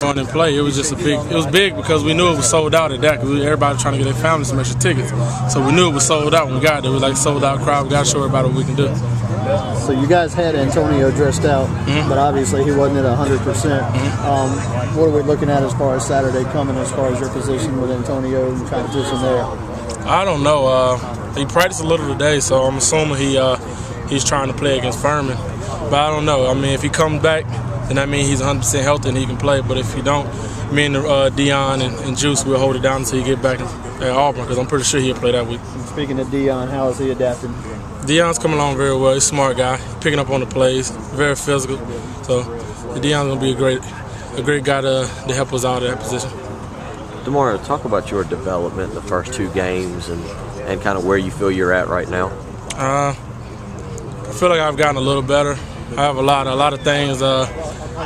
on and play. It was just it was big because we knew it was sold out at that because everybody was trying to get their families some extra tickets. So we knew it was sold out when we got there. It was like sold out crowd. We got to show everybody what we can do. So you guys had Antonio dressed out, but obviously he wasn't at 100%. What are we looking at as far as Saturday coming, as far as your position with Antonio and competition there? I don't know. He practiced a little today, so I'm assuming he's trying to play against Furman. But I don't know. I mean, if he comes back, then that means he's 100% healthy and he can play. But if he don't, me and Dion and Juice will hold it down until he get back at Auburn because I'm pretty sure he'll play that week. Speaking of Dion, how is he adapting? Dion's coming along very well. He's a smart guy, picking up on the plays, very physical. So Dion's gonna be a great guy to help us out at that position. Damario, talk about your development in the first two games and kind of where you feel you're at right now. I feel like I've gotten a little better. I have a lot of things that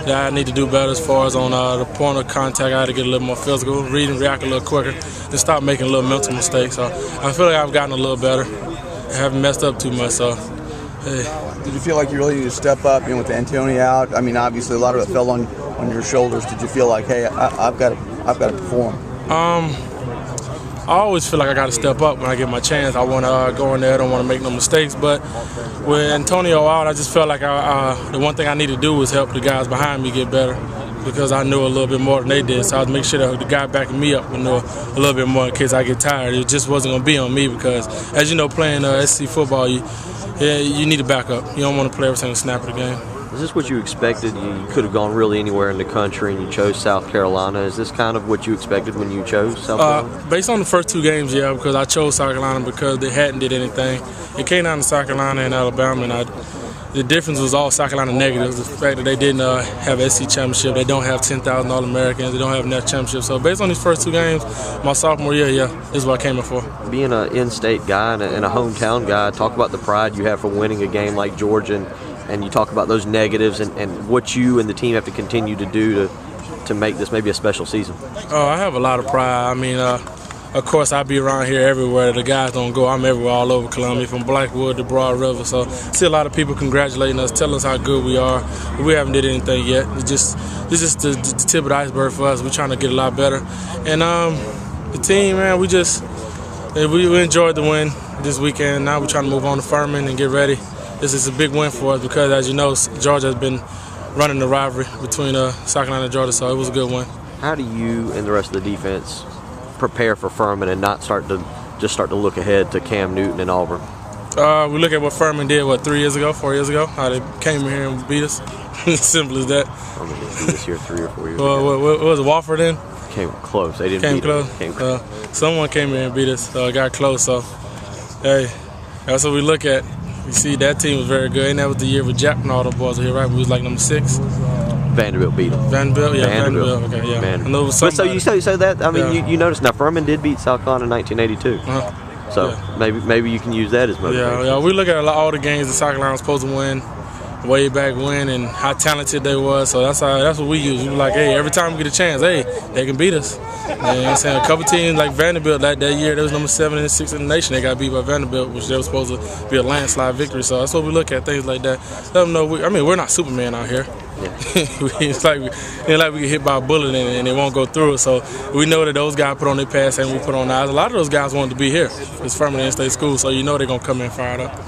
I need to do better as far as on the point of contact. I had to get a little more physical, read and react a little quicker, and stop making a little mental mistakes. So I feel like I've gotten a little better. I haven't messed up too much. So, hey. Did you feel like you really need to step up, with Antonio out? I mean, obviously a lot of it fell on your shoulders. Did you feel like, hey, I've got to perform? I always feel like I got to step up when I get my chance. I want to go in there. I don't want to make no mistakes. But with Antonio out, I just felt like the one thing I need to do was help the guys behind me get better because I knew a little bit more than they did. So I was making sure that the guy backing me up would know a little bit more in case I get tired. It just wasn't going to be on me because, as you know, playing SEC football, you need to back up. You don't want to play every single snap of the game. Is this what you expected? You could have gone really anywhere in the country and you chose South Carolina. Is this kind of what you expected when you chose South Carolina? Based on the first two games, yeah, because I chose South Carolina because they hadn't did anything. It came down to South Carolina and Alabama, and the difference was all South Carolina negatives. The fact that they didn't have SEC championship, they don't have 10,000 All-Americans, they don't have net championship. So based on these first two games, my sophomore year, yeah, this is what I came in for. Being an in-state guy and a hometown guy, talk about the pride you have for winning a game like Georgia, and you talk about those negatives and what you and the team have to continue to do to make this maybe a special season. Oh, I have a lot of pride. I mean, of course, I be around here everywhere. The guys don't go. I'm everywhere all over Columbia, from Blackwood to Broad River. So I see a lot of people congratulating us, telling us how good we are. But we haven't did anything yet. It's just the tip of the iceberg for us. We're trying to get a lot better. And the team, man, we enjoyed the win this weekend. Now we're trying to move on to Furman and get ready. This is a big win for us because, as you know, Georgia has been running the rivalry between South Carolina and Georgia, so it was a good win. How do you and the rest of the defense prepare for Furman and not start to look ahead to Cam Newton and Auburn? We look at what Furman did, 4 years ago, how they came here and beat us. Simple as that. I mean, they beat us here 3 or 4 years ago. What was it, Wofford then? Came close. They didn't came beat close. us. Came close. Someone came here and beat us, got close. So, hey, that's what we look at. You see, that team was very good, and that was the year with Jack and all the boys were here, right? We was like number 6. Vanderbilt beat them. Vanderbilt. Okay, yeah. Vanderbilt. I know it was but so you say that. I mean, you notice now Furman did beat South Carolina in 1982. So maybe you can use that as motivation. Yeah. We look at all the games that South Carolina was supposed to win way back when, and how talented they was. So that's what we use. We were like, hey, every time we get a chance, hey, they can beat us. You know what I'm saying? A couple teams like Vanderbilt that year, they was number 7 and 6 in the nation. They got beat by Vanderbilt, which they were supposed to be a landslide victory. So that's what we look at, things like that. Let them know. We're not Superman out here. Yeah. It's like we get hit by a bullet and they won't go through it. So we know that those guys put on their pads and we put on ours. A lot of those guys wanted to be here. It's Furman in-state school, so you know they're gonna come in fired up.